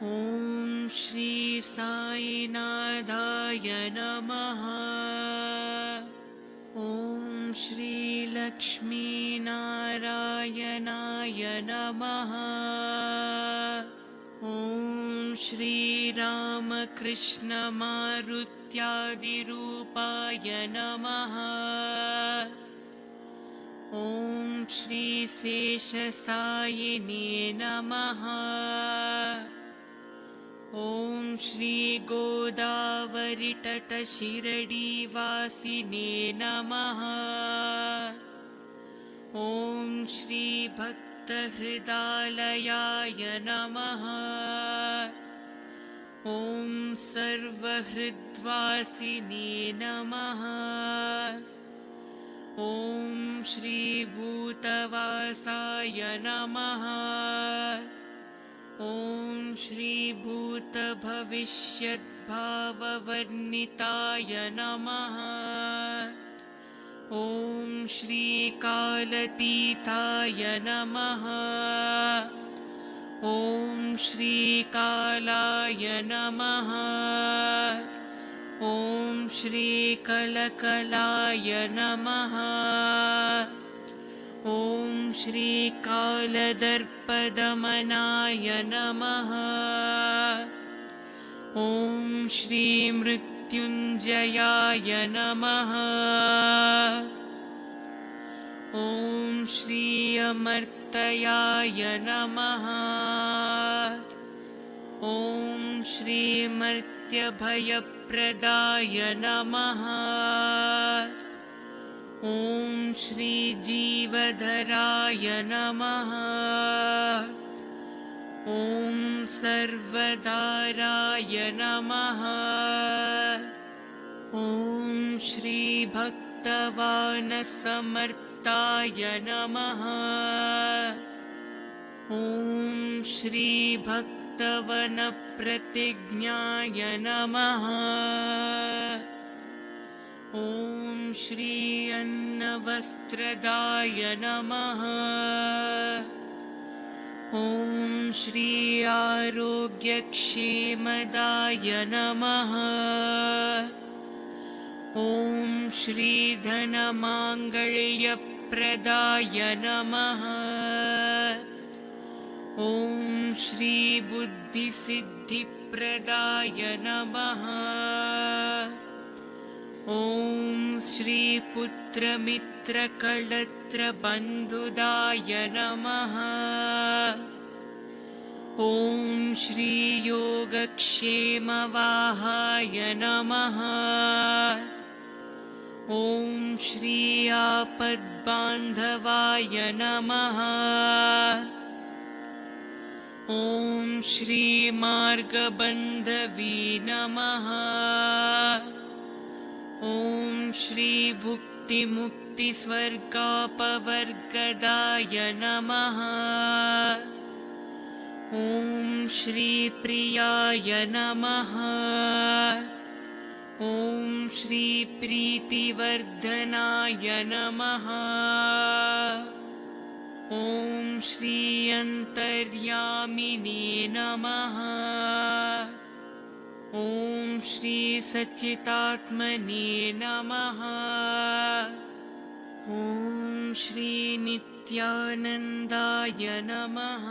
ॐ श्री साईनाथाय नमः। ॐ श्री लक्ष्मीनारायणाय नमः। ॐ श्री रामकृष्णमारुत्यादिरूपाय नमः। ॐ श्री शेषसायिने नमः। ॐ श्री गोदावरीतटशिरडीवासिने नमः। ॐ श्री भक्तहृदालयाय नमः। ॐ सर्वहृद्वासिने नमः। ॐ श्री भूतवासाय नमः। ॐ श्री भूतभविष्यद्भाववर्णिताय नमः। ॐ श्री कालतीताय नमः। ॐ श्री कालाय नमः। ॐ श्री कलकलाय नमः। ॐ श्री कालदर्पदमनाय नमः। ॐ श्री मृत्युञ्जयाय नमः। ॐ श्री अमर्त्याय नमः। ॐ श्री मर्त्यभयप्रदाय नमः। ॐ श्री जीवधराय नमः। ॐ सर्वदाराय नमः। ॐ श्री भक्तवानसमर्ताय नमः। ॐ श्री भक्तवनप्रतिज्ञाय नमः। ॐ श्री अन्नवस्त्रदाय नमः। ॐ श्री आरोग्यक्षेमदाय नमः। ॐ श्री धनमाङ्गल्यप्रदाय नमः। ॐ श्री बुद्धिसिद्धिप्रदाय नमः। ॐ श्री पुत्रमित्रकळत्रबन्धुदाय नमः। ॐ श्री योगक्षेमवाहाय नमः। ॐ श्री आपद्बान्धवाय नमः। ॐ श्री मार्गबन्धवे नमः। ॐ श्री भुक्तिमुक्तिस्वर्गापवर्गदाय नमः। ॐ श्री प्रियाय नमः। ॐ श्री प्रीतिवर्धनाय नमः। ॐ श्री अन्तर्यामिने नमः। ॐ श्री सच्चिदात्मने नमः। ॐ श्री नित्यानन्दाय नमः।